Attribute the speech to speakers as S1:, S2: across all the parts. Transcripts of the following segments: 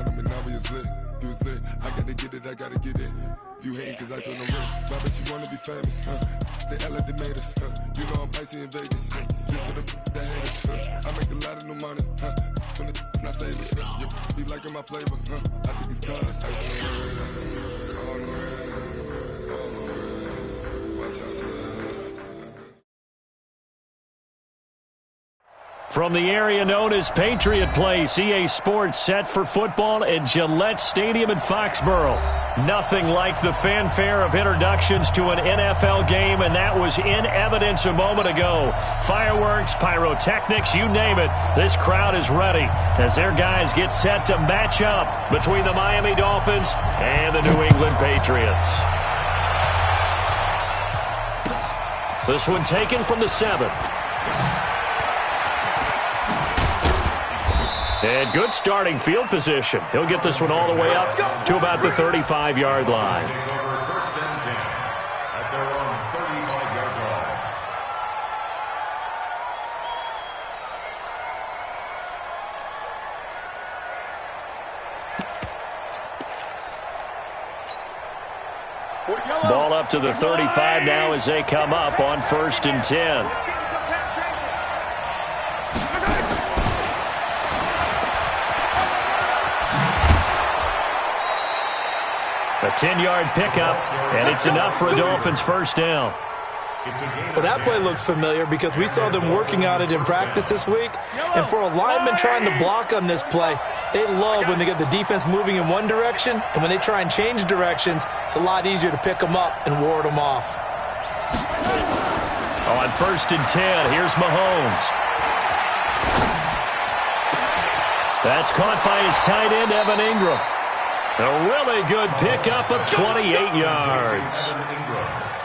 S1: him and now we is lit. He was lit. I gotta get it, I gotta get it. You hating cause I told no risk. I bet you wanna be famous, They act like they made us, You know I'm icy in Vegas, This for the haters, I make a lot of new money, When it's not savings, You be liking my flavor, I think it's cause ice on the wrist, on the wrist, on the wrist. Watch out for this.
S2: From the area known as Patriot Place, EA Sports set for football at Gillette Stadium in Foxborough. Nothing like the fanfare of introductions to an NFL game, and that was in evidence a moment ago. Fireworks, pyrotechnics, you name it. This crowd is ready as their guys get set to match up between the Miami Dolphins and the New England Patriots. This one taken from the 7. And good starting field position. He'll get this one all the way up to about the 35-yard line. Ball up to the 35 now as they come up on 1st and 10. A 10-yard pickup, and it's enough for a Dolphins first down.
S3: Well, that play looks familiar because we saw them working on it in practice this week. And for a lineman trying to block on this play, they love when they get the defense moving in one direction. And when they try and change directions, it's a lot easier to pick them up and ward them off.
S2: On 1st and 10, here's Mahomes. That's caught by his tight end, Evan Ingram. A really good pickup of 28 yards.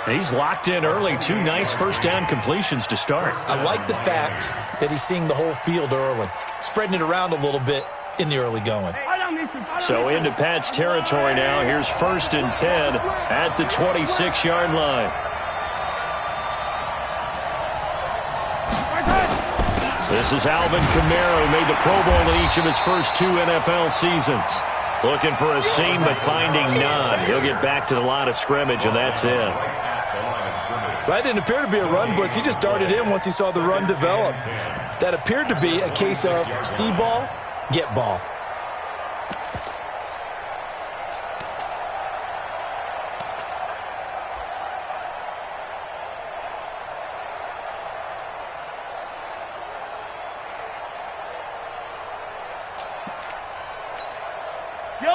S2: He's locked in early. 2 nice first down completions to start.
S3: I like the fact that he's seeing the whole field early, spreading it around a little bit in the early going.
S2: So into Pat's territory now. Here's 1st and 10 at the 26-yard line. This is Alvin Kamara, who made the Pro Bowl in each of his first 2 NFL seasons. Looking for a seam, but finding none. He'll get back to the line of scrimmage, and that's it.
S3: That didn't appear to be a run blitz. He just darted in once he saw the run develop. That appeared to be a case of see ball, get ball.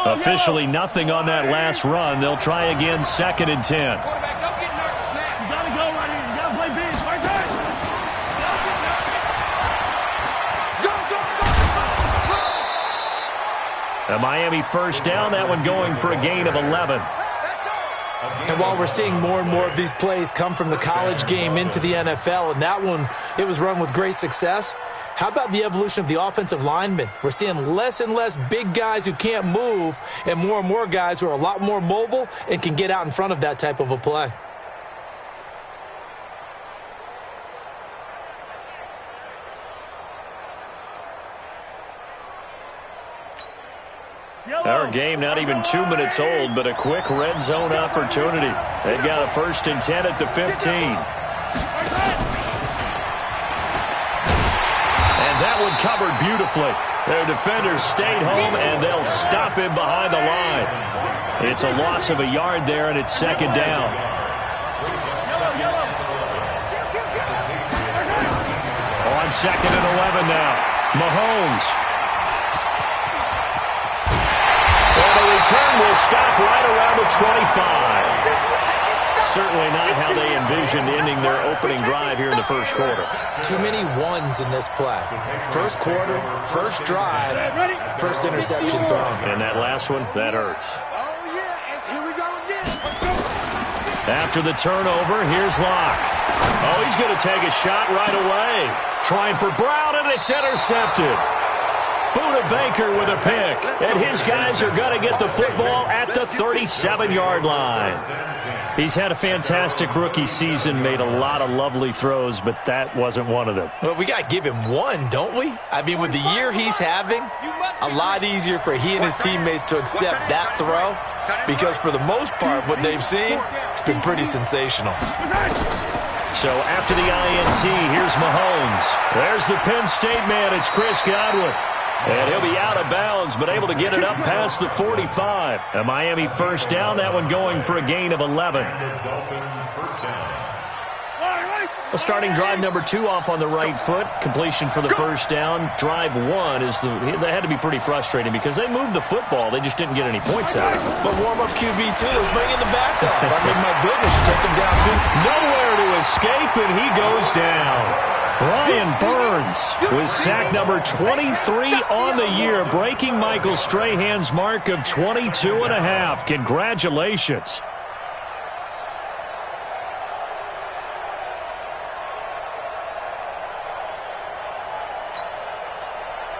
S2: Officially nothing on that last run. They'll try again 2nd and 10. A Miami first down, that one going for a gain of 11.
S3: And while we're seeing more and more of these plays come from the college game into the NFL, and that one, it was run with great success, how about the evolution of the offensive linemen? We're seeing less and less big guys who can't move and more guys who are a lot more mobile and can get out in front of that type of a play.
S2: Our game not even 2 minutes old, but a quick red zone opportunity. They've got a 1st and 10 at the 15. And that one covered beautifully. Their defenders stayed home, and they'll stop him behind the line. It's a loss of a yard there, and it's 2nd down. On 2nd and 11 now. Mahomes. Well, the return will stop right around the 25. Certainly not how they envisioned ending their opening drive here in the first quarter.
S3: Too many ones in this play. First quarter, first drive, first interception thrown.
S2: And that last one, that hurts. After the turnover, here's Locke. Oh, he's going to take a shot right away. Trying for Brown, and it's intercepted. Buda Baker with a pick. And his guys are going to get the football at the 37-yard line. He's had a fantastic rookie season, made a lot of lovely throws, but that wasn't one of them.
S3: Well, we got to give him one, don't we? I mean, with the year he's having, a lot easier for he and his teammates to accept that throw because for the most part, what they've seen, it's been pretty sensational.
S2: So after the INT, here's Mahomes. There's the Penn State man. It's Chris Godwin. And he'll be out of bounds, but able to get it up past the 45. A Miami first down, that one going for a gain of 11. A starting drive number 2 off on the right foot. Completion for the first down. Drive 1 is they had to be pretty frustrating because they moved the football. They just didn't get any points out of it.
S3: But warm-up QB2 is bringing the backup. I mean, my goodness, you take him down too.
S2: Nowhere to escape, and he goes down. Brian Burns with sack number 23 on the year, breaking Michael Strahan's mark of 22.5. Congratulations.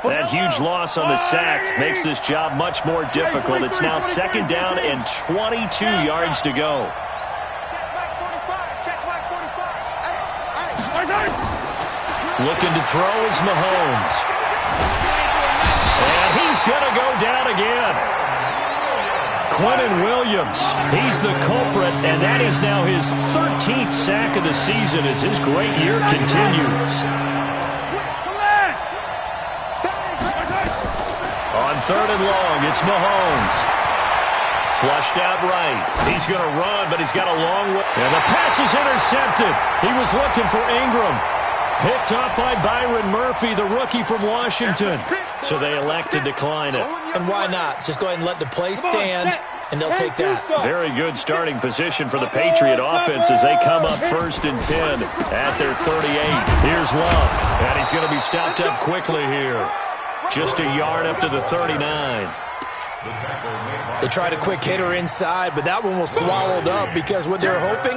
S2: That huge loss on the sack makes this job much more difficult. It's now second down and 22 yards to go. Looking to throw is Mahomes. And he's going to go down again. Quentin Williams, he's the culprit, and that is now his 13th sack of the season as his great year continues. On third and long, it's Mahomes. Flushed out right. He's going to run, but he's got a long way. And the pass is intercepted. He was looking for Ingram. Picked up by Byron Murphy, the rookie from Washington. So they elect to decline it.
S3: And why not? Just go ahead and let the play stand, and they'll take that.
S2: Very good starting position for the Patriot offense as they come up 1st and 10 at their 38. Here's Love, and he's going to be stopped up quickly here. Just a yard up to the 39.
S3: They tried a quick hitter inside, but that one was swallowed up because what they're hoping,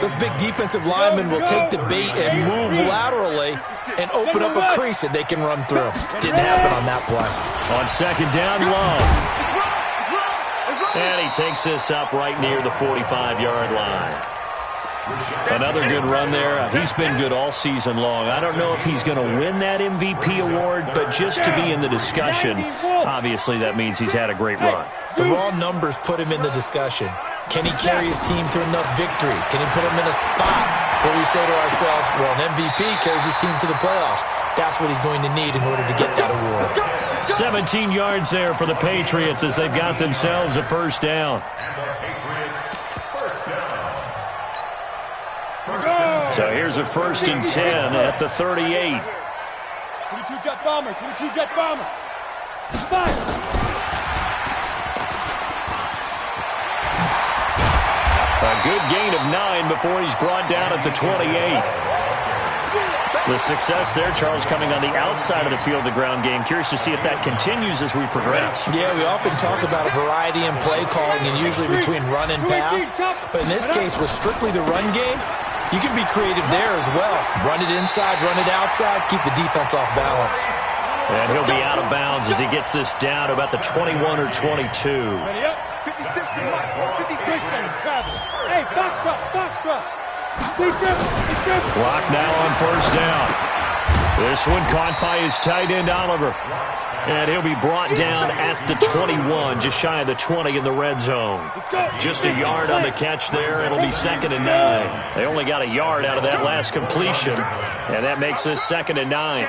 S3: those big defensive linemen will take the bait and move laterally and open up a crease that they can run through. Didn't happen on that play.
S2: On second down, Love. And he takes this up right near the 45-yard line. Another good run there. He's been good all season long. I don't know if he's going to win that MVP award, but just to be in the discussion, obviously that means he's had a great run.
S3: The raw numbers put him in the discussion. Can he carry his team to enough victories? Can he put him in a spot where we say to ourselves, well, an MVP carries his team to the playoffs. That's what he's going to need in order to get that award.
S2: 17 yards there for the Patriots as they've got themselves a first down. So here's a 1st and 10 at the 38.
S4: 22 jet bomber, 22 jet bomber. Fire!
S2: A good gain of 9 before he's brought down at the 28. The success there, Charles, coming on the outside of the field, the ground game. Curious to see if that continues as we progress.
S3: Yeah, we often talk about a variety in play calling and usually between run and pass. But in this case, with strictly the run game, you can be creative there as well. Run it inside, run it outside, keep the defense off balance.
S2: And he'll be out of bounds as he gets this down to about the 21 or 22.
S4: Ready up. 56 to 1. 56 to Travis. Hey, box truck.
S2: Clock now on first down. This one caught by his tight end, Oliver. And he'll be brought down at the 21, just shy of the 20 in the red zone. Just a yard on the catch there. It'll be 2nd and 9. They only got a yard out of that last completion, and that makes this 2nd and 9.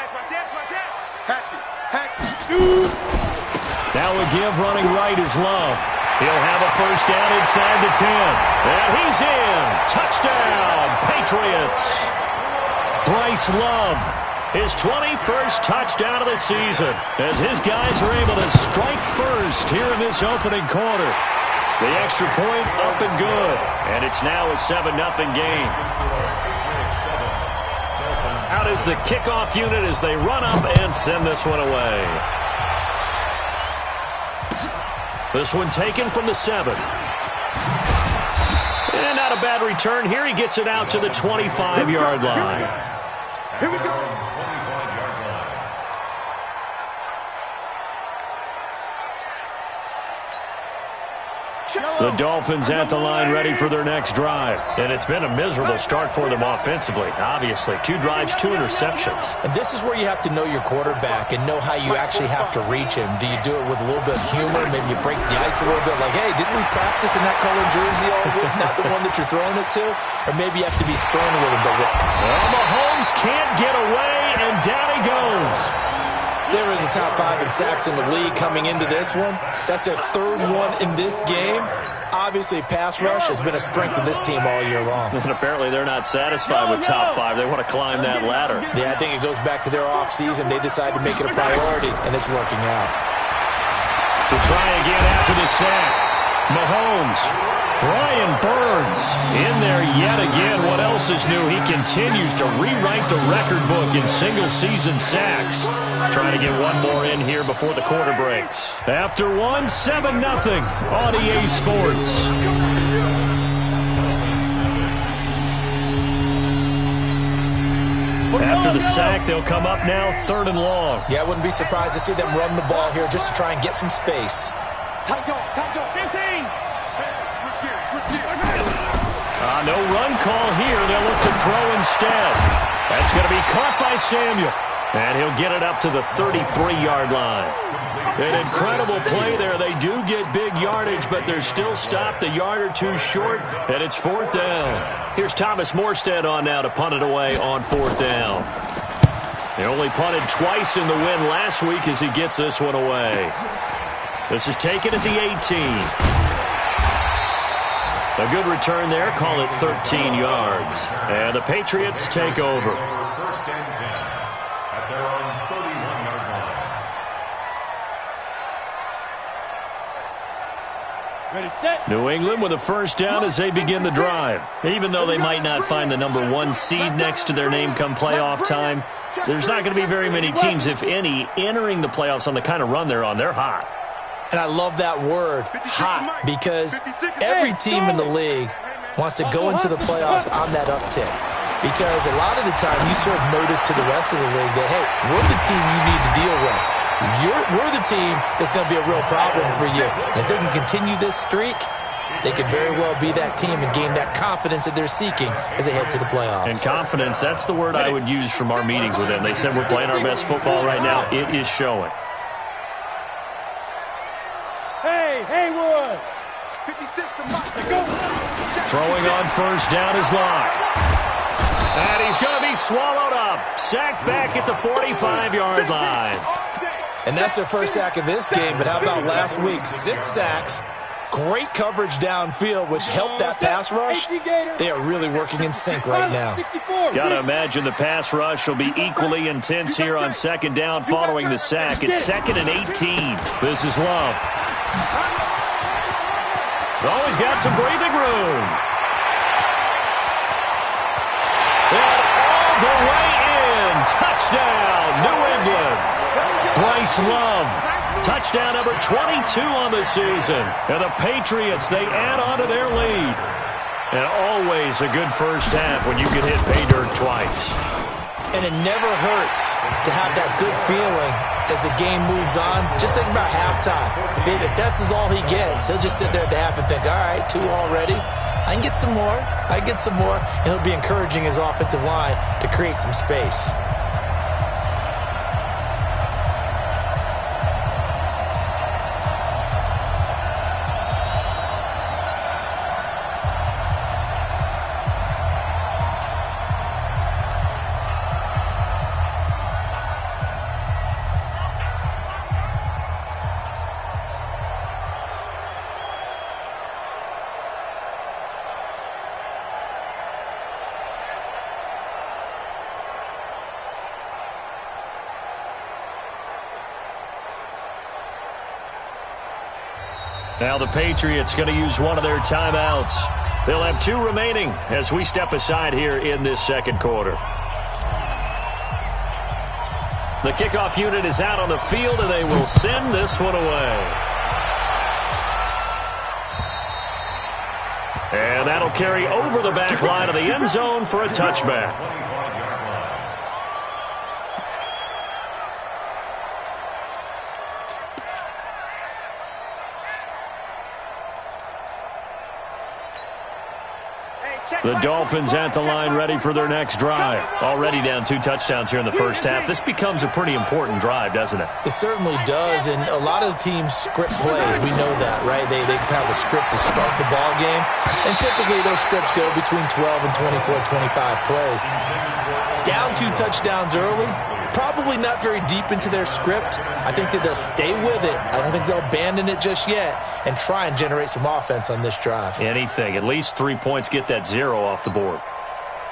S2: Now a give running right is Love. He'll have a first down inside the 10. And he's in. Touchdown, Patriots. Bryce Love. His 21st touchdown of the season as his guys are able to strike first here in this opening quarter. The extra point up and good, and it's now a 7-0 game. Out is the kickoff unit as they run up and send this one away. This one taken from the 7. And not a bad return here. He gets it out to the 25-yard line.
S4: Here we go.
S2: The Dolphins at the line ready for their next drive. And it's been a miserable start for them offensively, obviously. 2 drives, 2 interceptions.
S3: And this is where you have to know your quarterback and know how you actually have to reach him. Do you do it with a little bit of humor? Maybe you break the ice a little bit like, hey, didn't we practice in that colored jersey all week? Not the one that you're throwing it to? Or maybe you have to be stern with him. But
S2: well, Mahomes can't get away, and down he goes.
S3: They were in the top 5 in sacks in the league coming into this one. That's their 3rd one in this game. Obviously, pass rush has been a strength of this team all year long.
S2: And apparently they're not satisfied with top 5. They want to climb that ladder.
S3: Yeah, I think it goes back to their offseason. They decided to make it a priority, and it's working out.
S2: To try again after the sack, Mahomes. Brian Burns in there yet again. What else is new? He continues to rewrite the record book in single-season sacks. Trying to get one more in here before the quarter breaks. After 1, 7-0 on EA Sports. After the sack, they'll come up now 3rd and long.
S3: Yeah, I wouldn't be surprised to see them run the ball here just to try and get some space.
S4: Tight dog, 15.
S2: No run call here. They'll look to throw instead. That's going to be caught by Samuel. And he'll get it up to the 33-yard line. An incredible play there. They do get big yardage, but they're still stopped a yard or 2 short, and it's 4th down. Here's Thomas Morstead on now to punt it away on 4th down. He only punted twice in the win last week as he gets this one away. This is taken at the 18. A good return there. Call it 13 yards. And the Patriots take over.
S5: First and 10 at their own 31-yard line.
S4: Ready, set.
S2: New England with a first down as they begin the drive. Even though they might not find the number 1 seed next to their name come playoff time, there's not going to be very many teams, if any, entering the playoffs on the kind of run they're on. They're hot.
S3: And I love that word, hot, because every team in the league wants to go into the playoffs on that uptick. Because a lot of the time you serve notice to the rest of the league that, hey, we're the team you need to deal with. We're the team that's going to be a real problem for you. And if they can continue this streak, they could very well be that team and gain that confidence that they're seeking as they head to the playoffs.
S2: And confidence, that's the word I would use from our meetings with them. They said we're playing our best football right now. It is showing.
S4: Haywood. 56 to Mike. Go.
S2: Throwing on first down is Locke. And he's going to be swallowed up. Sacked back at the 45-yard line.
S3: And that's their first sack of this game, but how about last week? 6 sacks. Great coverage downfield, which helped that pass rush. They are really working in sync right now.
S2: Got to imagine the pass rush will be equally intense here on 2nd down following the sack. It's 2nd and 18. This is Love. Oh, he's got some breathing room. And all the way in. Touchdown, New England. Bryce Love. Touchdown number 22 on the season. And the Patriots, they add on to their lead. And always a good first half when you can hit pay dirt twice.
S3: And it never hurts to have that good feeling as the game moves on. Just think about halftime. If that's all he gets, he'll just sit there at the half and think, all right, 2 already. I can get some more. And he'll be encouraging his offensive line to create some space.
S2: Now the Patriots going to use one of their timeouts. They'll have 2 remaining as we step aside here in this 2nd quarter. The kickoff unit is out on the field, and they will send this one away. And that'll carry over the back line of the end zone for a touchback. The Dolphins at the line ready for their next drive. Already down 2 touchdowns here in the first half. This becomes a pretty important drive, doesn't it?
S3: It certainly does, and a lot of teams script plays. We know that, right? They have a script to start the ball game, and typically those scripts go between 12 and 24, 25 plays. Down 2 touchdowns early, probably not very deep into their script. I think that they'll stay with it. I don't think they'll abandon it just yet and try and generate some offense on this drive.
S2: Anything. At least 3 points, get that 0 off the board.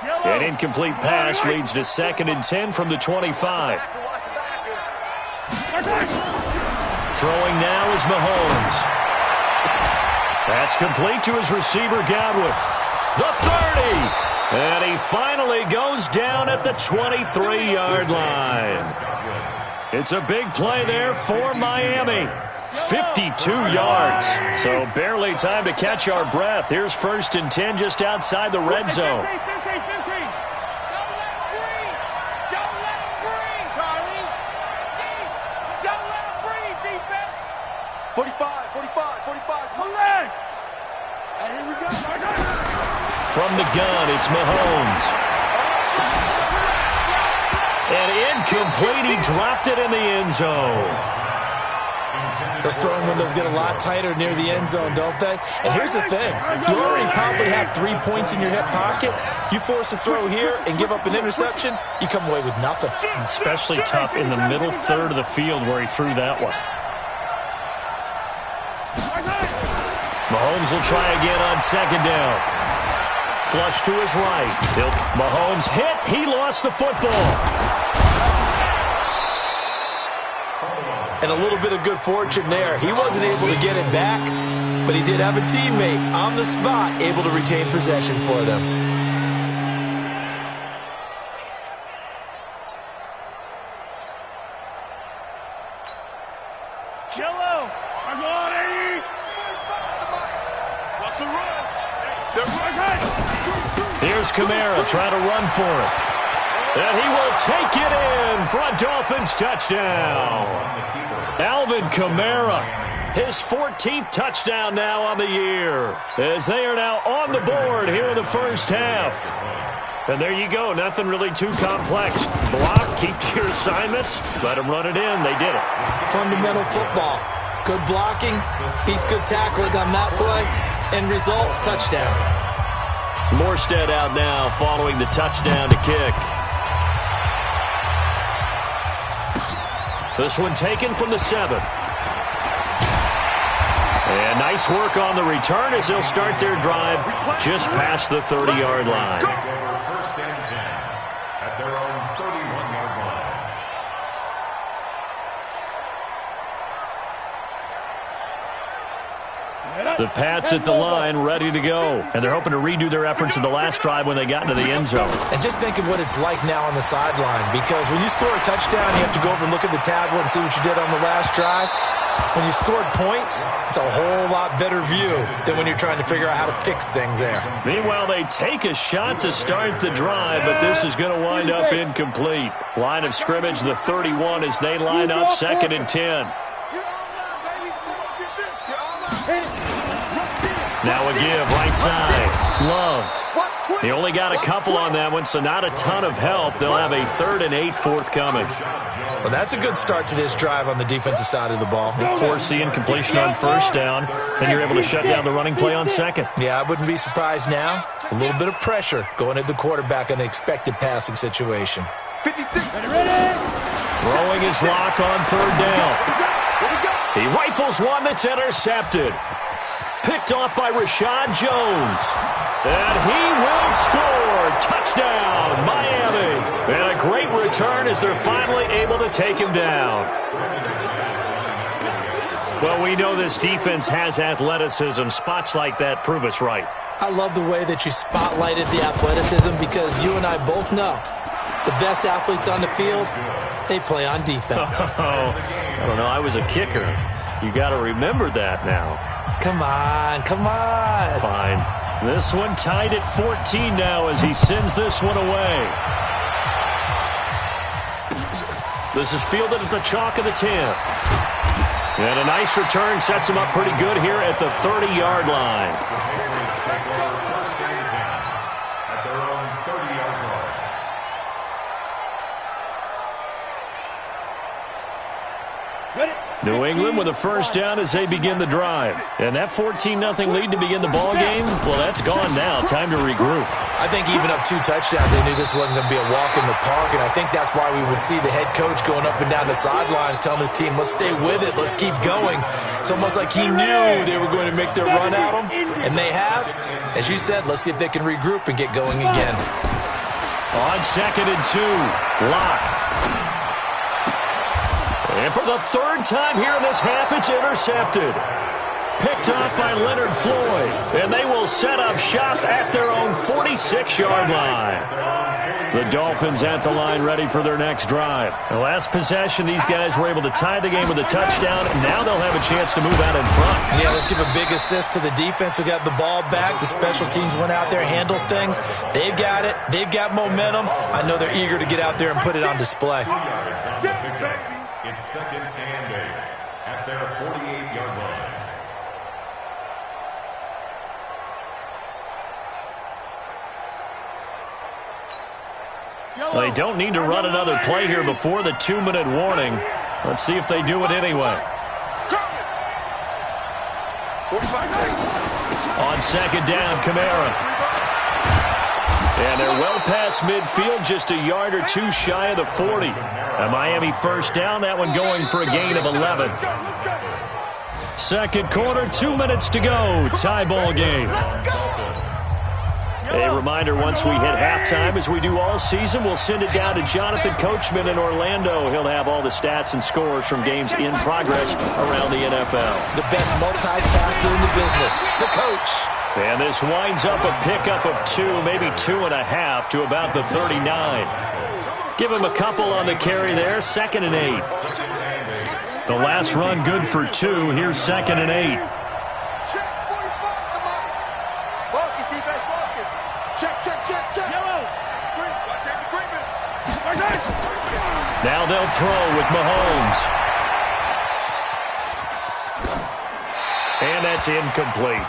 S2: An incomplete pass leads to 2nd and 10 from the 25. Throwing now is Mahomes. That's complete to his receiver, Godwin. The 30. And he finally goes down at the 23-yard line. It's a big play there for Miami. 52 yards. So barely time to catch our breath. Here's 1st and 10 just outside the red zone. From the gun, it's Mahomes. And incomplete, he dropped it in the end zone.
S3: Those throwing windows get a lot tighter near the end zone, don't they? And here's the thing. You already probably have 3 points in your hip pocket. You force a throw here and give up an interception, you come away with nothing.
S2: Especially tough in the middle third of the field where he threw that one. Mahomes will try again on 2nd down. Flush to his right. Mahomes hit. He lost the football.
S3: And a little bit of good fortune there. He wasn't able to get it back, but he did have a teammate on the spot able to retain possession for them.
S4: Jello, I'm on 80. What's the run?
S2: Here's Kamara trying to run for it. And he will take it in for a Dolphins touchdown. Alvin Kamara, his 14th touchdown now on the year, as they are now on the board here in the first half. And there you go, nothing really too complex. Block, keep to your assignments, let them run it in. They did it.
S3: Fundamental football. Good blocking, beats good tackling on that play. End result, touchdown.
S2: Morstead out now following the touchdown to kick. This one taken from the 7. And nice work on the return as they'll start their drive just past the 30-yard line.
S5: 1st and 10 at their own 31-yard line.
S2: The Pats at the line, ready to go. And they're hoping to redo their efforts in the last drive when they got into the end zone.
S3: And just think of what it's like now on the sideline, because when you score a touchdown, you have to go over and look at the tablet and see what you did on the last drive. When you scored points, it's a whole lot better view than when you're trying to figure out how to fix things there.
S2: Meanwhile, they take a shot to start the drive, but this is going to wind up incomplete. Line of scrimmage, the 31, as they line up 2nd and 10. Now a give, right side. Love. He only got a couple on that one, so not a ton of help. They'll have a 3rd and 8 forthcoming.
S3: Well, that's a good start to this drive on the defensive side of the ball.
S2: Force the incompletion on 1st down, then you're able to shut down the running play on 2nd.
S3: Yeah, I wouldn't be surprised now. A little bit of pressure going at the quarterback in an expected passing situation.
S4: 56.
S2: Throwing his lock on 3rd down. He rifles one that's intercepted. Picked off by Rashad Jones. And he will score. Touchdown, Miami. And a great return as they're finally able to take him down. Well, we know this defense has athleticism. Spots like that prove us right.
S3: I love the way that you spotlighted the athleticism, because you and I both know the best athletes on the field, they play on defense.
S2: I don't know. I was a kicker. You got to remember that now.
S3: Come on, come on.
S2: Fine. This one tied at 14 now as he sends this one away. This is fielded at the chalk of the 10. And a nice return sets him up pretty good here at the 30-yard line. New England with a first down as they begin the drive. And that 14-0 lead to begin the ball game, well, that's gone now. Time to regroup.
S3: I think even up 2 touchdowns, they knew this wasn't going to be a walk in the park, and I think that's why we would see the head coach going up and down the sidelines telling his team, let's stay with it, let's keep going. It's almost like he knew they were going to make their run at him, and they have. As you said, let's see if they can regroup and get going again.
S2: On 2nd and 2, Locke. And for the 3rd time here in this half, it's intercepted. Picked off by Leonard Floyd. And they will set up shop at their own 46-yard line. The Dolphins at the line ready for their next drive. The last possession, these guys were able to tie the game with a touchdown. Now they'll have a chance to move out in front.
S3: Yeah, let's give a big assist to the defense who got the ball back. The special teams went out there, handled things. They've got it. They've got momentum. I know they're eager to get out there and put it on display.
S5: It's 2nd and 8 at their 48-yard line.
S2: They don't need to run another play here before the 2-minute warning. Let's see if they do it anyway. On 2nd down, Kamara. And they're well past midfield, just a yard or 2 shy of the 40. A Miami first down, that one going for a gain of 11. Second quarter, 2 minutes to go. Tie ball game. A reminder, once we hit halftime, as we do all season, we'll send it down to Jonathan Coachman in Orlando. He'll have all the stats and scores from games in progress around the NFL.
S3: The best multitasker in the business, the coach.
S2: And this winds up a pickup of 2, maybe 2.5 to about the 39. Give him a couple on the carry there, 2nd and 8. The last run good for 2. Here's 2nd and 8. Now they'll throw with Mahomes. And that's incomplete.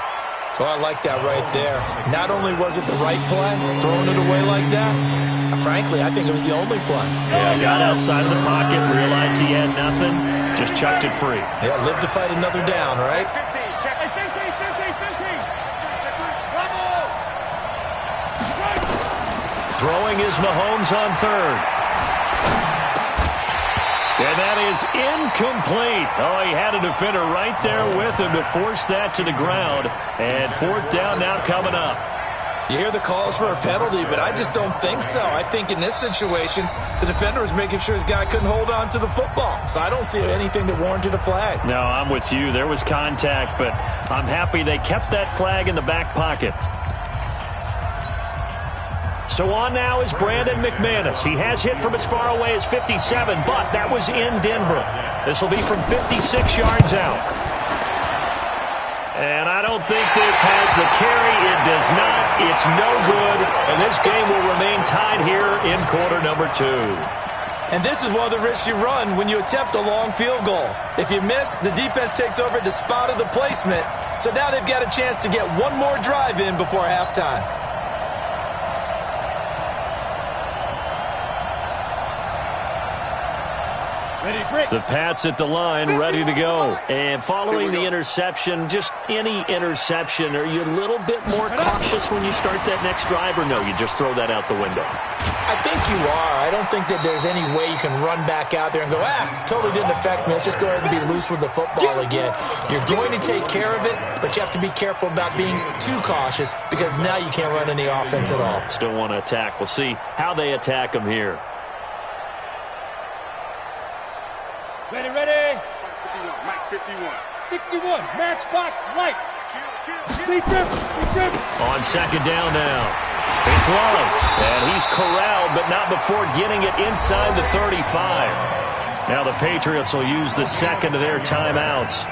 S3: Oh, I like that right there. Not only was it the right play, throwing it away like that, frankly, I think it was the only play.
S2: Yeah, got outside of the pocket, realized he had nothing, just chucked it free.
S3: Yeah, live to fight another down, right?
S2: Throwing is Mahomes on 3rd. And that is incomplete. Oh, he had a defender right there with him to force that to the ground. And 4th down now coming up.
S3: You hear the calls for a penalty, but I just don't think so. I think in this situation, the defender was making sure his guy couldn't hold on to the football. So I don't see anything that warranted a flag.
S2: No, I'm with you. There was contact, but I'm happy they kept that flag in the back pocket. So on now is Brandon McManus. He has hit from as far away as 57, but that was in Denver. This will be from 56 yards out. And I don't think this has the carry. It does not. It's no good. And this game will remain tied here in quarter number 2.
S3: And this is one of the risks you run when you attempt a long field goal. If you miss, the defense takes over at the spot of the placement. So now they've got a chance to get one more drive in before halftime.
S2: The Pats at the line, ready to go. And following the interception, just any interception, are you a little bit more cautious when you start that next drive, or no, you just throw that out the window?
S3: I think you are. I don't think that there's any way you can run back out there and go, totally didn't affect me. Let's just go ahead and be loose with the football again. You're going to take care of it, but you have to be careful about being too cautious because now you can't run any offense at all.
S2: Still want to attack. We'll see how they attack them here.
S4: Ready, ready. 61. Matchbox lights. Deep dribble.
S2: On 2nd down now. It's Love. And he's corralled, but not before getting it inside the 35. Now the Patriots will use the second of their timeouts.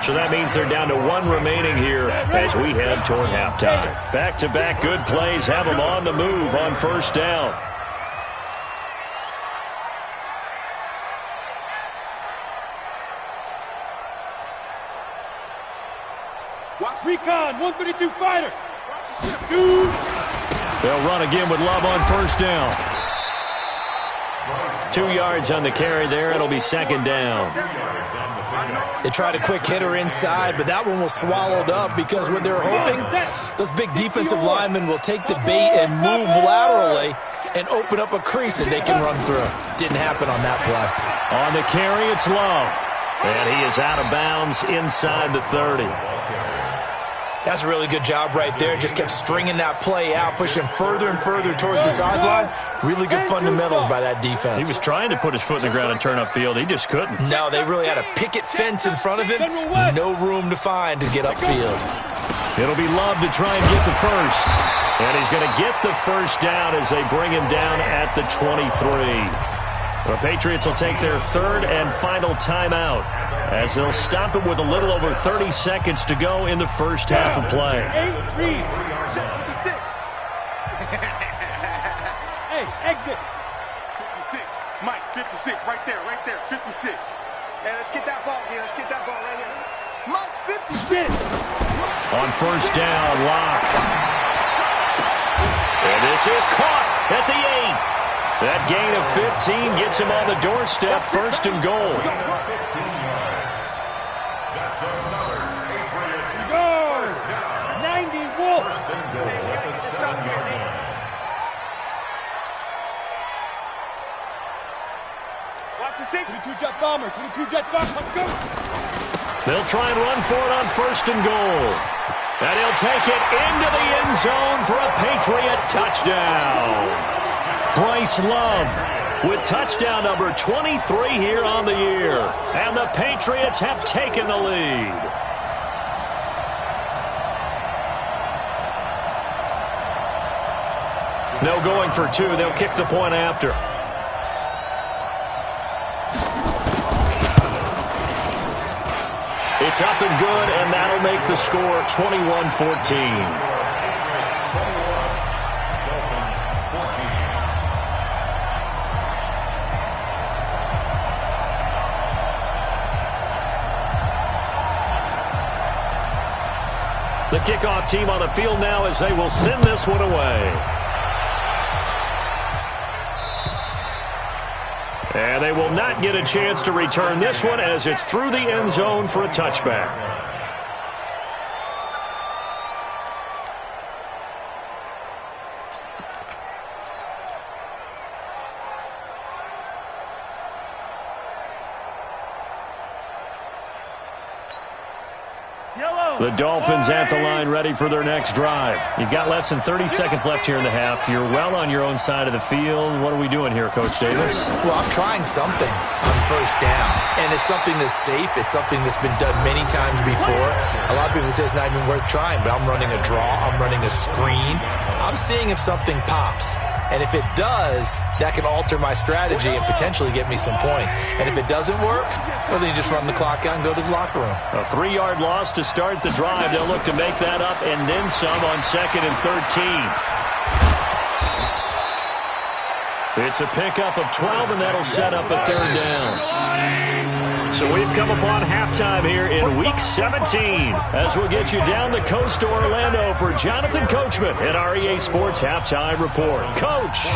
S2: So that means they're down to 1 remaining here as we head toward halftime. Back-to-back good plays have them on the move on 1st down.
S4: Watch recon, 132 fighter. Shoot.
S2: They'll run again with Love on 1st down. 2 yards on the carry there. It'll be second down.
S3: They tried a quick hitter inside, but that one was swallowed up because what they're hoping, those big defensive linemen will take the bait and move laterally and open up a crease that they can run through. Didn't happen on that play.
S2: On the carry, it's Love. And he is out of bounds inside the 30.
S3: That's a really good job right there. Just kept stringing that play out, pushing further and further towards the sideline. Really good fundamentals by that defense.
S2: He was trying to put his foot in the ground and turn upfield. He just couldn't.
S3: No, they really had a picket fence in front of him. No room to find to get upfield.
S2: It'll be Love to try and get the first. And he's going to get the first down as they bring him down at the 23. The Patriots will take their third and final timeout as they'll stop it with a little over 30 seconds to go in the first half of play.
S4: Hey, exit.
S6: 56. Mike, 56. Right there. 56. Hey, let's get that ball here. Let's get that ball right here. Mike, 56.
S2: On first down, Locke. And this is caught at the 8. That gain of 15 gets him on the doorstep, first and goal.
S5: 15 yards. That's another Patriots.
S4: Go!
S5: First down.
S4: 90 Wolf.
S5: First and goal at the 7-yard line.
S4: Watch the 22 Jet Bomber. 22 Jet Bomber. Go!
S2: They'll try and run for it on first and goal. And he'll take it into the end zone for a Patriot touchdown. Bryce Love with touchdown number 23 here on the year. And the Patriots have taken the lead. No going for two. They'll kick the point after. It's up and good, and that'll make the score 21-14. The kickoff team on the field now as they will send this one away. And they will not get a chance to return this one as it's through the end zone for a touchback. The Dolphins at the line ready for their next drive. You've got less than 30 seconds left here in the half. You're well on your own side of the field. What are we doing here, Coach Davis?
S3: Well, I'm trying something on first down. And it's something that's safe. It's something that's been done many times before. A lot of people say it's not even worth trying, but I'm running a draw. I'm running a screen. I'm seeing if something pops. And if it does, that can alter my strategy and potentially get me some points. And if it doesn't work, well, then you just run the clock out and go to the locker room.
S2: A 3-yard loss to start the drive. They'll look to make that up and then some on 2nd and 13. It's a pickup of 12, and that'll set up a third down. So we've come upon halftime here in Week 17 as we'll get you down the coast to Orlando for Jonathan Coachman at our EA Sports Halftime Report. Coach.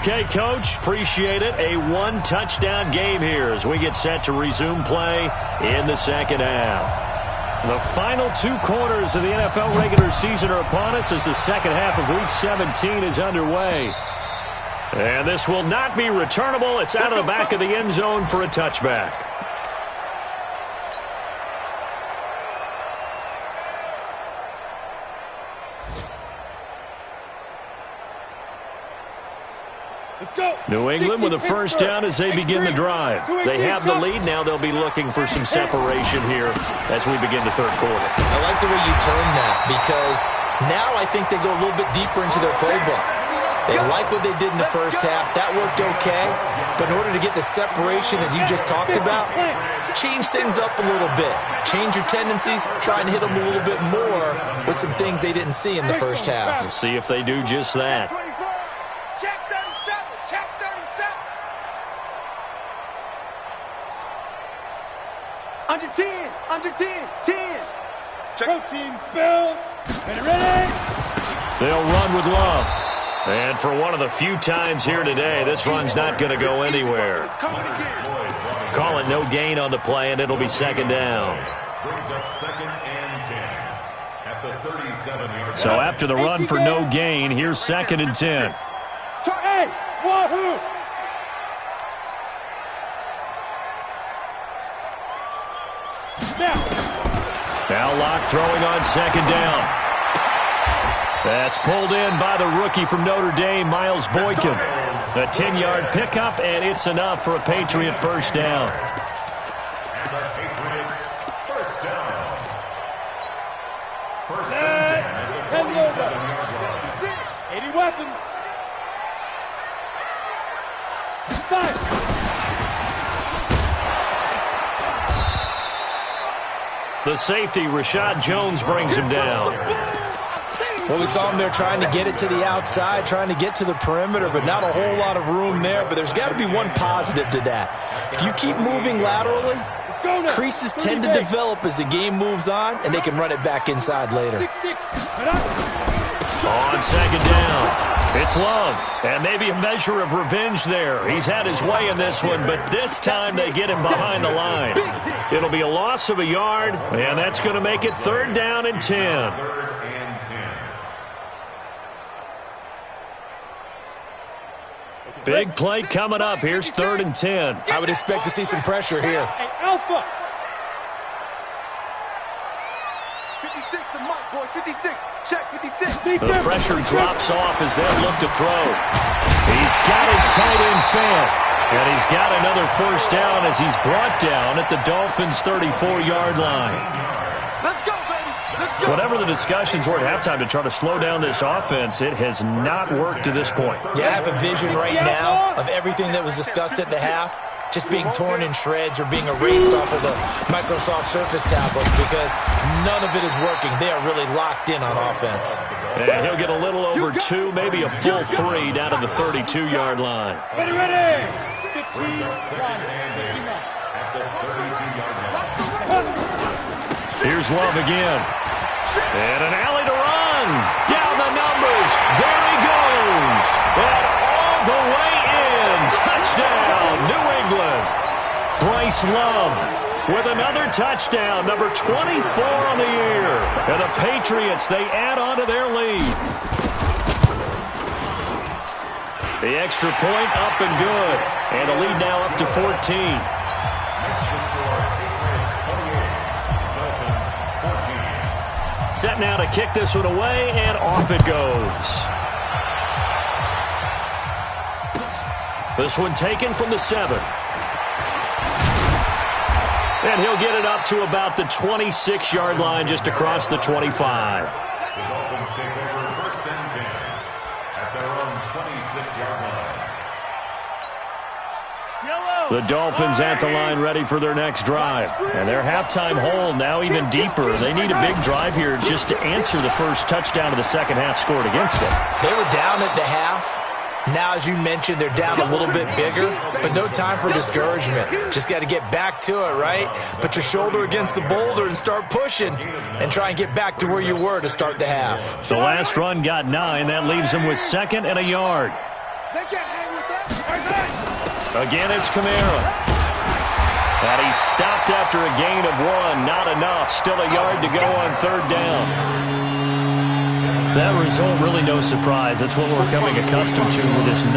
S2: Okay, Coach. Appreciate it. A one-touchdown game here as we get set to resume play in the second half. The final 2 quarters of the NFL regular season are upon us as the second half of Week 17 is underway. And this will not be returnable. It's out of the back of the end zone for a touchback. New England with a first down as they begin the drive. They have the lead. Now they'll be looking for some separation here as we begin the third quarter.
S3: I like the way you term that because now I think they go a little bit deeper into their playbook. They like what they did in the first half. That worked okay. But in order to get the separation that you just talked about, change things up a little bit. Change your tendencies. Try and hit them a little bit more with some things they didn't see in the first half.
S2: We'll see if they do just that.
S4: Under 10, under 10, 10. Protein spill. Ready, ready.
S2: They'll run with Love. And for one of the few times here today, this run's not going to go anywhere. Call it no gain on the play, and it'll be second down.
S5: Brings up second and 10 at the 37-yard line.
S2: So after the run for no gain, here's second and 10.
S4: Hey, wahoo!
S2: Now Locke throwing on second down. That's pulled in by the rookie from Notre Dame, Miles Boykin. A 10-yard pickup, and it's enough for a Patriot first down.
S5: And the Patriots first down. First and 10 at the 47-yard line.
S4: 80 weapons. Five.
S2: The safety, Rashad Jones, brings him down.
S3: Well, we saw him there trying to get it to the outside, trying to get to the perimeter, but not a whole lot of room there. But there's got to be one positive to that. If you keep moving laterally, creases tend to develop as the game moves on, and they can run it back inside later.
S2: On second down, it's Love, and maybe a measure of revenge there. He's had his way in this one, but this time they get him behind the line. It'll be a loss of a yard, and that's going to make it third down and 10. Big play coming up. Here's third and 10.
S3: I would expect to see some pressure here.
S4: Hey, Alpha.
S6: 56 to Mike, boys. 56. Check 56.
S2: The pressure drops off as they look to throw. He's got his tight end fed, and he's got another first down as he's brought down at the Dolphins' 34-yard line.
S6: Let's go, baby. Let's go.
S2: Whatever the discussions were at halftime to try to slow down this offense, it has not worked to this point.
S3: Yeah, I have a vision right now of everything that was discussed at the half just being torn in shreds or being erased off of the Microsoft Surface tablets because none of it is working. They are really locked in on offense.
S2: And he'll get a little over 2, maybe a full 3 down to the 32-yard line.
S4: Ready. 15.
S5: At the 32-yard line.
S2: Here's Love again. And an alley to run. Down the numbers. There he goes. And all the way in. Touchdown, New England. Bryce Love with another touchdown, number 24 on the year. And the Patriots, they add on to their lead. The extra point up and good. And the lead now up to 14. Set now to kick this one away, and off it goes. This one taken from the 7. And he'll get it up to about the 26-yard line, just across the 25.
S5: The Dolphins take over first and 10 at their own 26-yard line.
S2: The Dolphins at the line ready for their next drive. And their halftime hole now even deeper. They need a big drive here just to answer the first touchdown of the second half scored against them.
S3: They were down at the half. Now, as you mentioned, they're down a little bit bigger, but no time for discouragement. Just got to get back to it, right? Put your shoulder against the boulder and start pushing and try and get back to where you were to start the half.
S2: The last run got 9. That leaves them with second and a yard.
S6: They can't hang with that.
S2: Again, it's Kamara. And he's stopped after a gain of 1. Not enough. Still a yard to go on third down. That result, really no surprise. That's what we're becoming accustomed to with this #1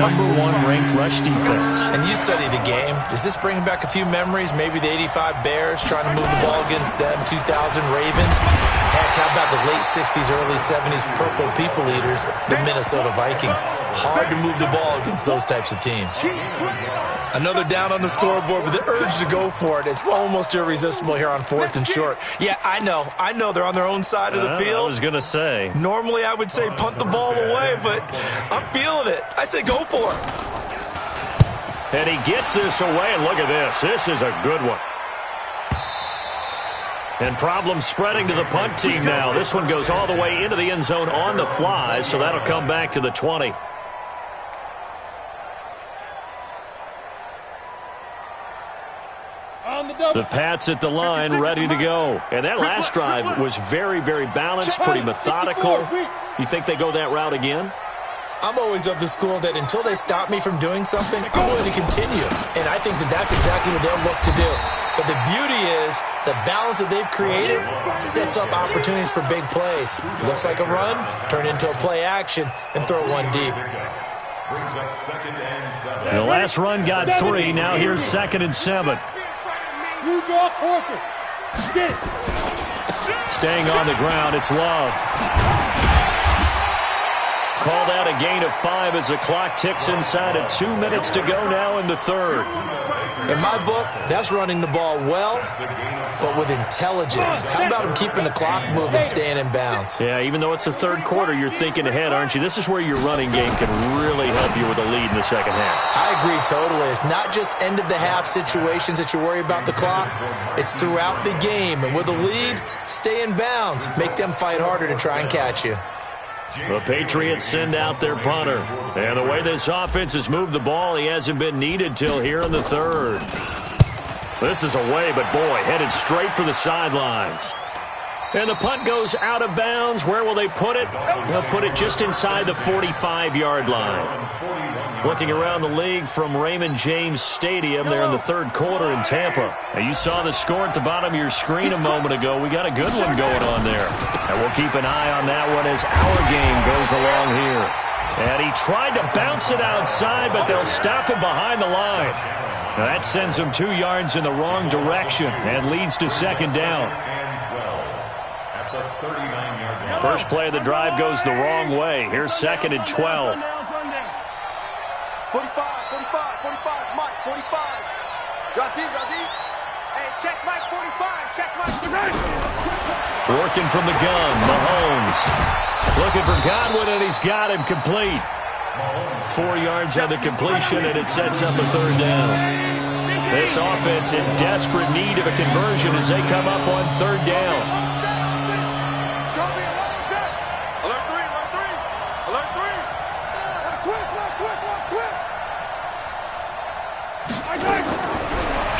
S2: ranked rush defense.
S3: And you study the game. Does this bring back a few memories? Maybe the 85 Bears trying to move the ball against them, 2000 Ravens. Heck, how about the late 60s, early 70s Purple People Eaters, the Minnesota Vikings? Hard to move the ball against those types of teams. Another down on the scoreboard, but the urge to go for it is almost irresistible here on 4th and short. Yeah, I know they're on their own side of the field.
S2: I was going to say.
S3: Normally I would say punt the ball away, but I'm feeling it. I say go for it.
S2: And he gets this away, and look at this. This is a good one. And problems spreading to the punt team now. This one goes all the way into the end zone on the fly, so that'll come back to the 20. The Pats at the line, ready to go. And that last drive was very, very balanced, pretty methodical. You think they go that route again?
S3: I'm always of the school that until they stop me from doing something, I'm going to continue. And I think that that's exactly what they'll look to do. But the beauty is the balance that they've created sets up opportunities for big plays. Looks like a run, turn into a play action, and throw one deep.
S2: The last run got 3. Now here's 2nd and 7.
S4: You draw corker. Get it.
S2: Staying on the ground, it's Love. Called out a gain of 5 as the clock ticks inside of 2 minutes to go now in the third.
S3: In my book, that's running the ball well, but with intelligence. How about him keeping the clock moving, staying in bounds?
S2: Yeah, even though it's the third quarter, you're thinking ahead, aren't you? This is where your running game can really help you with a lead in the second half.
S3: I agree totally. It's not just end-of-the-half situations that you worry about the clock. It's throughout the game. And with a lead, stay in bounds. Make them fight harder to try and catch you.
S2: The Patriots send out their punter. And the way this offense has moved the ball, he hasn't been needed till here in the third. This is away, but boy, headed straight for the sidelines. And the punt goes out of bounds. Where will they put it? They'll put it just inside the 45-yard line. Looking around the league from Raymond James Stadium there in the third quarter in Tampa. Now, you saw the score at the bottom of your screen a moment ago. We got a good one going on there. And we'll keep an eye on that one as our game goes along here. And he tried to bounce it outside, but they'll stop him behind the line. Now, that sends him 2 yards in the wrong direction and leads to 2nd down. First play of the drive goes the wrong way. Here's 2nd and 12.
S6: 45, 45, Mike, 45. Drop deep, drop deep. Hey, check Mike, 45, check Mike.
S2: Working from the gun, Mahomes. Looking for Godwin, and he's got him complete. 4 yards on the completion, and it sets up a 3rd down. This offense in desperate need of a conversion as they come up on 3rd down.
S6: It's going to be a long day. Alert 3, alert 3. Alert 3. Let's switch, let's switch, let's switch.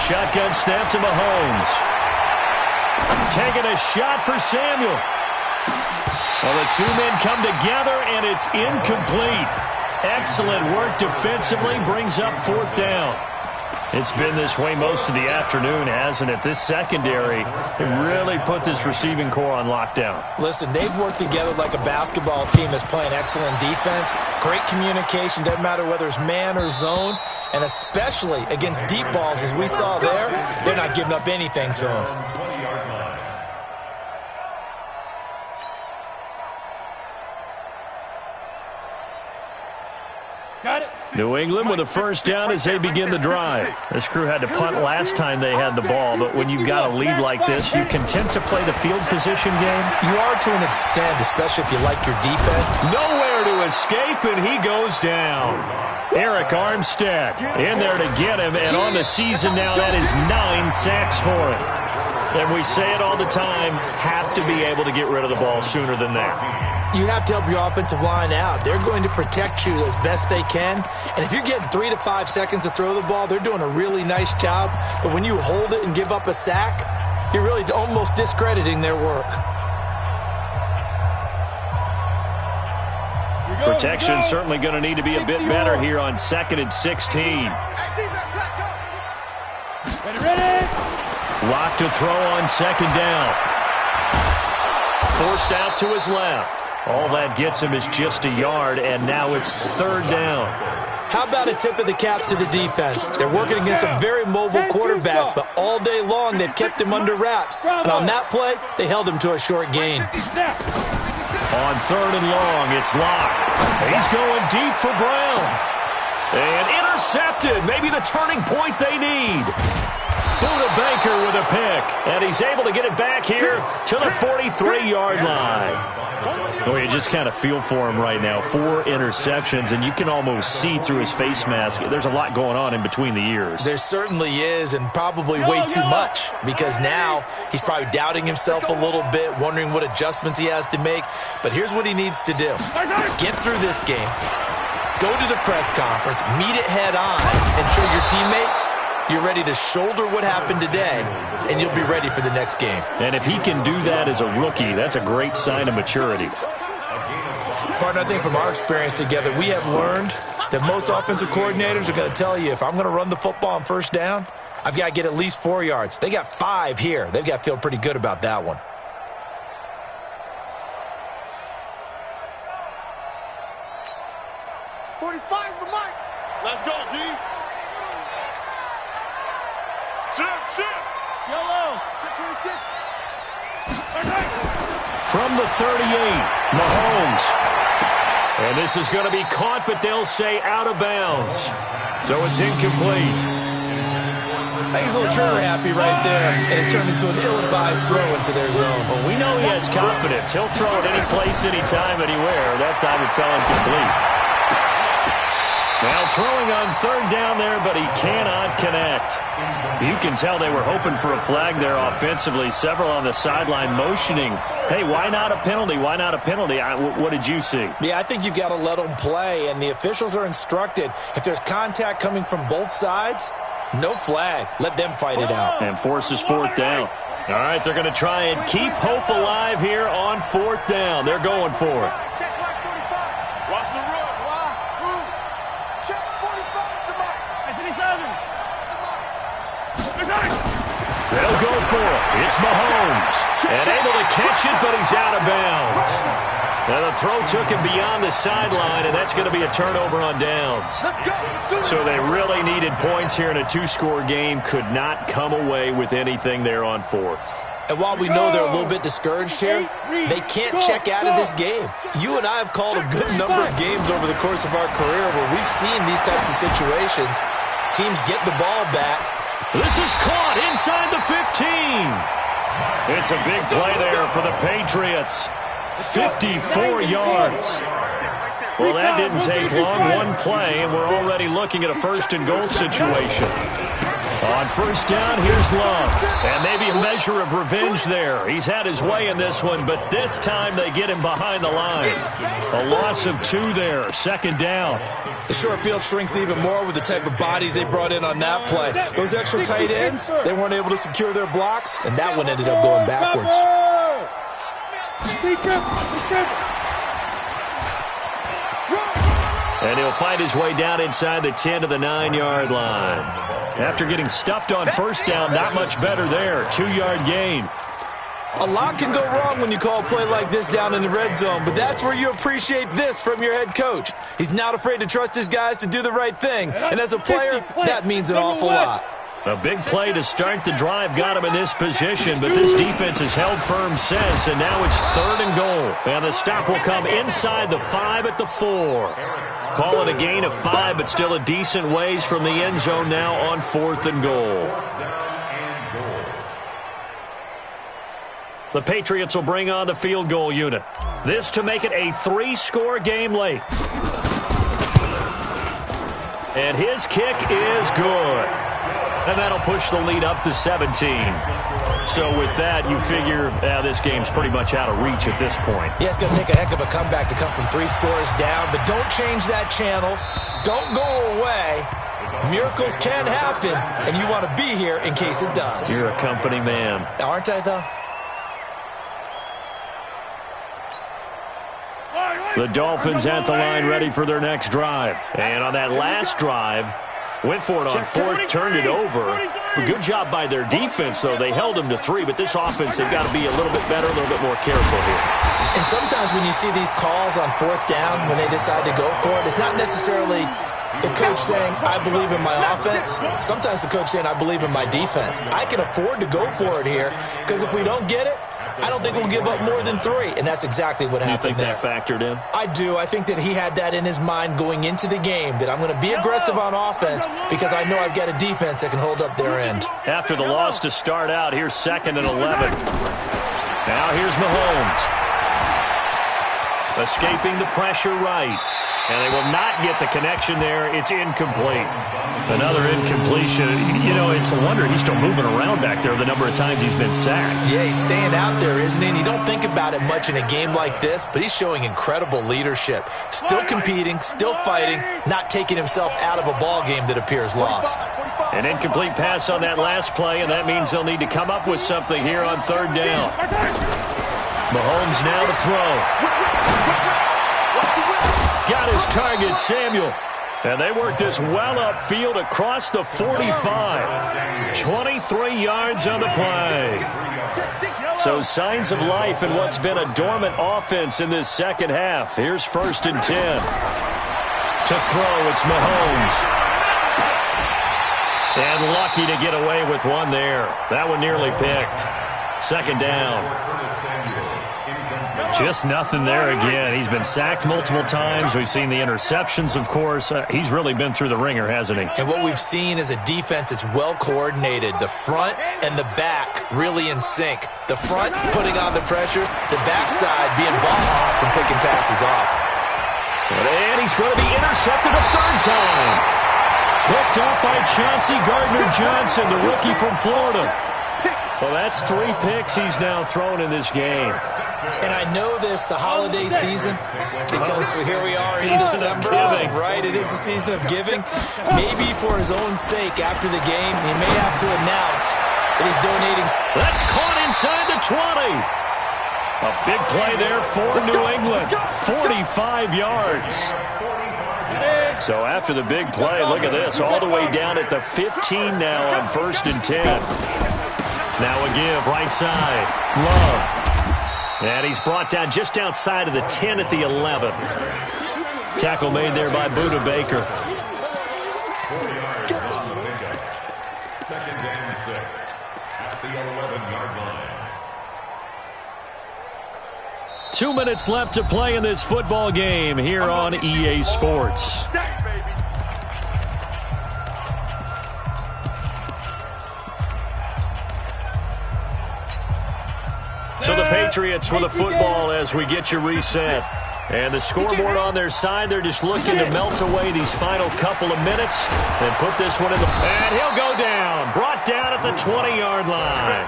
S2: Shotgun snap to Mahomes. Taking a shot for Samuel. Well, the 2 men come together, and it's incomplete. Excellent work defensively, brings up 4th down. It's been this way most of the afternoon, hasn't it? This secondary, it really put this receiving core on lockdown.
S3: Listen, they've worked together like a basketball team that's playing excellent defense. Great communication, doesn't matter whether it's man or zone. And especially against deep balls, as we saw there, they're not giving up anything to them.
S2: New England with a 1st down as they begin the drive. This crew had to punt last time they had the ball, but when you've got a lead like this, you content to play the field position game?
S3: You are to an extent, especially if you like your defense.
S2: Nowhere to escape, and he goes down. Eric Armstead in there to get him, and on the season now, that is 9 sacks for him. And we say it all the time, have to be able to get rid of the ball sooner than that.
S3: You have to help your offensive line out. They're going to protect you as best they can. And if you're getting 3 to 5 seconds to throw the ball, they're doing a really nice job. But when you hold it and give up a sack, you're really almost discrediting their work.
S2: Protection certainly going to need to be a bit better here on 2nd and 16.
S4: Ready?
S2: Lock to throw on 2nd down. Forced out to his left. All that gets him is just a yard, and now it's 3rd down.
S3: How about a tip of the cap to the defense? They're working against a very mobile quarterback, but all day long they've kept him under wraps. And on that play, they held him to a short gain.
S2: On 3rd and long, it's Locke. He's going deep for Brown. And intercepted. Maybe the turning point they need. Buda Baker with a pick. And he's able to get it back here to the 43-yard line. Oh, you just kind of feel for him right now. 4 interceptions, and you can almost see through his face mask. There's a lot going on in between the ears.
S3: There certainly is, and probably way too much, because now he's probably doubting himself a little bit, wondering what adjustments he has to make. But here's what he needs to do. Get through this game, go to the press conference, meet it head on, and show your teammates you're ready to shoulder what happened today, and you'll be ready for the next game.
S2: And if he can do that as a rookie, that's a great sign of maturity.
S3: Partner, I think from our experience together, we have learned that most offensive coordinators are going to tell you, if I'm going to run the football on first down, I've got to get at least 4 yards. They got 5 here. They've got to feel pretty good about that one.
S6: The mic. Let's go, D. Shift.
S4: Yellow. 26.
S2: From the 38, Mahomes. And this is going to be caught, but they'll say out of bounds. So it's incomplete.
S3: I think he's a little trigger happy right there, and it turned into an ill-advised throw into their zone.
S2: Well, we know he has confidence. He'll throw it any place, anytime, anywhere. That time it fell incomplete. Now throwing on third down there, but he cannot connect. You can tell they were hoping for a flag there offensively. Several on the sideline motioning, hey, why not a penalty? Why not a penalty? What did you see?
S3: Yeah, I think you've got to let them play, and the officials are instructed, if there's contact coming from both sides, no flag. Let them fight it out.
S2: And forces fourth down. All right, they're going to try and keep hope alive here on fourth down. They're going for it.
S6: Check right 45. Watch the run. Why? Move. Check 45 the mic.
S4: 57.
S2: They'll go for it. It's Mahomes. And able to catch it, but he's out of bounds. Now the throw took him beyond the sideline, and that's going to be a turnover on downs. So they really needed points here in a 2-score game. Could not come away with anything there on fourth.
S3: And while we know they're a little bit discouraged here, they can't check out of this game. You and I have called a good number of games over the course of our career where we've seen these types of situations. Teams get the ball back.
S2: This is caught inside the 15. It's a big play there for the Patriots. 54 yards. Well, that didn't take long. One play, and we're already looking at a first-and-goal situation. On first down, here's Love. And maybe a measure of revenge there. He's had his way in this one, but this time they get him behind the line. A loss of 2 there, second down.
S3: The short field shrinks even more with the type of bodies they brought in on that play. Those extra tight ends, they weren't able to secure their blocks, and that one ended up going backwards.
S2: And he'll find his way down inside the 10 to the 9-yard line. After getting stuffed on first down, not much better there. 2-yard gain.
S3: A lot can go wrong when you call a play like this down in the red zone, but that's where you appreciate this from your head coach. He's not afraid to trust his guys to do the right thing, and as a player, that means an awful lot.
S2: A big play to start the drive got him in this position, but this defense has held firm since, and now it's 3rd and goal. And the stop will come inside the 5 at the 4. Call it a gain of 5, but still a decent ways from the end zone now on 4th and goal. The Patriots will bring on the field goal unit. This to make it a 3-score game late. And his kick is good. And that'll push the lead up to 17. So with that, you figure this game's pretty much out of reach at this point.
S3: Yeah, it's going to take a heck of a comeback to come from 3 scores down, but don't change that channel. Don't go away. Miracles can happen, and you want to be here in case it does.
S2: You're a company man.
S3: Aren't I, though?
S2: The Dolphins at the line ready for their next drive. And on that last drive, went for it on 4th, turned it over. A good job by their defense, though. They held them to 3, but this offense, they've got to be a little bit better, a little bit more careful here.
S3: And sometimes when you see these calls on 4th down, when they decide to go for it, it's not necessarily the coach saying, I believe in my offense. Sometimes the coach saying, I believe in my defense. I can afford to go for it here, because if we don't get it, I don't think we'll give up more than 3, and that's exactly what happened there.
S2: You think that factored in?
S3: I do. I think that he had that in his mind going into the game, that I'm going to be aggressive on offense because I know I've got a defense that can hold up their end.
S2: After the loss to start out, here's 2nd and 11. Now here's Mahomes. Escaping the pressure right. And they will not get the connection there. It's incomplete. Another incompletion. You know, it's a wonder he's still moving around back there the number of times he's been sacked.
S3: Yeah, he's staying out there, isn't he? And you don't think about it much in a game like this, but he's showing incredible leadership. Still competing, still fighting, not taking himself out of a ball game that appears lost.
S2: An incomplete pass on that last play, and that means they'll need to come up with something here on 3rd down. Mahomes now to throw. Got his target, Samuel. And they work this well upfield across the 45. 23 yards on the play. So signs of life in what's been a dormant offense in this second half. Here's 1st and 10. To throw, it's Mahomes. And lucky to get away with one there. That one nearly picked. 2nd down. Just nothing there again. He's been sacked multiple times. We've seen the interceptions, of course. He's really been through the ringer, hasn't he? And what we've seen is a defense that's well coordinated. The front and the back really in sync. The front putting on the pressure. The backside being ball hawks and picking passes off. And he's going to be intercepted a 3rd time. Picked up by Chauncey Gardner-Johnson, the rookie from Florida. Well, that's 3 picks he's now thrown in this game. And I know this, the holiday season, because here we are in December, right? It is the season of giving. Maybe for his own sake, after the game, he may have to announce that he's donating. That's caught inside the 20. A big play there for New England, 45 yards. So after the big play, look at this, all the way down at the 15 now on 1st and 10. Now a give, right side, Love. And he's brought down just outside of the 10 at the 11. Tackle made there by Budda Baker.
S5: 4 yards on the pickup. 2nd and 6 at the 11-yard line.
S2: 2 minutes left to play in this football game here on EA Sports. So the Patriots with a football as we get you reset. And the scoreboard on their side, they're just looking to melt away these final couple of minutes and put this one in the... And he'll go down. Brought down at the 20-yard line.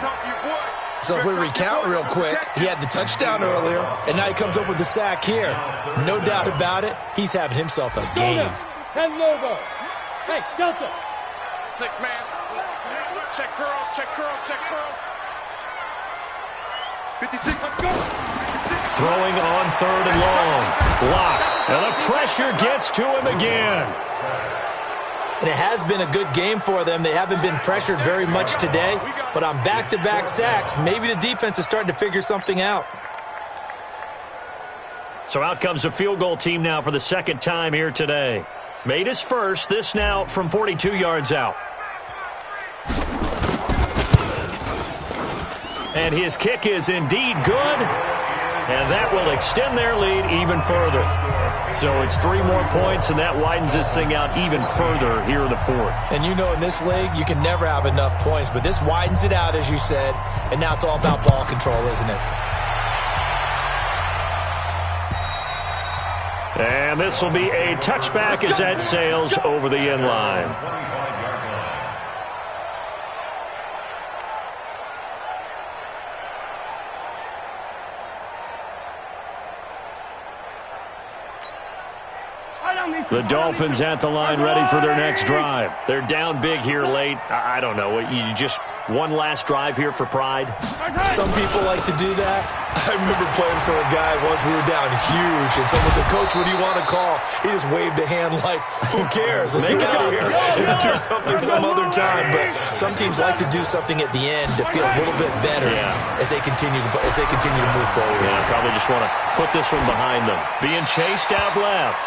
S3: So if we recount real quick, he had the touchdown earlier, and now he comes up with the sack here. No doubt about it, he's having himself a game.
S4: 10 logo. Hey, Delta.
S6: 6 man. Check curls, check curls, check curls. 56, let's go. 56.
S2: Throwing on 3rd and long. Block. And the pressure gets to him again.
S3: And it has been a good game for them. They haven't been pressured very much today, but on back-to-back sacks, maybe the defense is starting to figure something out.
S2: So out comes a field goal team now for the 2nd time here today. Made his first, this now from 42 yards out. And his kick is indeed good, and that will extend their lead even further. So it's 3 more points, and that widens this thing out even further here in the 4th.
S3: And you know in this league, you can never have enough points, but this widens it out, as you said, and now it's all about ball control, isn't it?
S2: And this will be a touchback as that sails over the end line. The Dolphins at the line ready for their next drive. They're down big here late. I don't know. You just one last drive here for pride?
S3: Some people like to do that. I remember playing for a guy once. We were down huge, and someone said, "Coach, what do you want to call?" He just waved a hand like, who cares? Let's get out of here and do something some other time. But some teams like to do something at the end to feel a little bit better as they continue to move forward.
S2: Yeah, probably just want to put this one behind them. Being chased out left.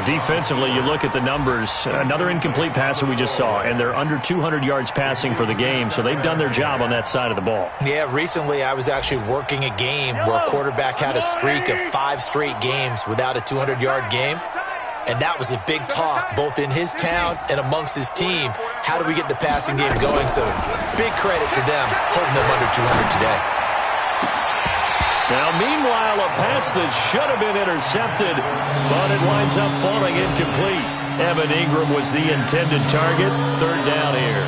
S2: Defensively, you look at the numbers. Another incomplete passer we just saw, and they're under 200 yards passing for the game, so they've done their job on that side of the ball.
S3: Yeah, recently I was actually working a game where a quarterback had a streak of 5 straight games without a 200-yard game, and that was a big talk both in his town and amongst his team. How do we get the passing game going? So big credit to them holding them under 200 today.
S2: Now, meanwhile, a pass that should have been intercepted, but it winds up falling incomplete. Evan Ingram was the intended target. 3rd down here.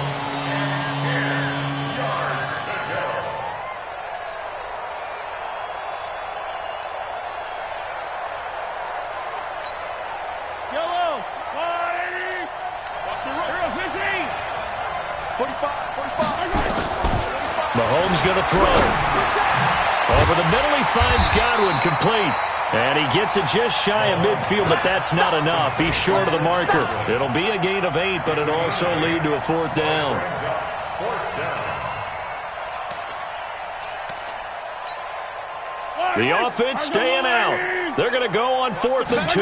S4: Yellow. 45.
S2: Mahomes going to throw. Oh, Over the middle, he finds Godwin, complete. And he gets it just shy of midfield, but that's not enough. He's short of the marker. It'll be a gain of 8, but it'll also lead to a 4th down. The offense staying out. They're going to go on 4th and 2.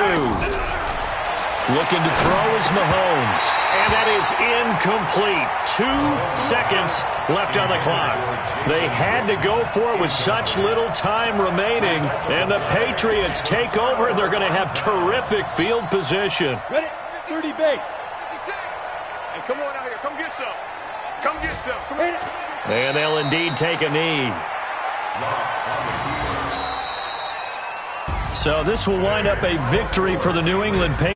S2: Looking to throw is Mahomes. And that is incomplete. 2 seconds left on the clock. They had to go for it with such little time remaining. And the Patriots take over, and they're going to have terrific field position.
S4: Ready? 30 base. 56.
S6: Hey, come on out here. Come get some. Come get some. Come on.
S2: And they'll indeed take a knee. So this will wind up a victory for the New England Patriots.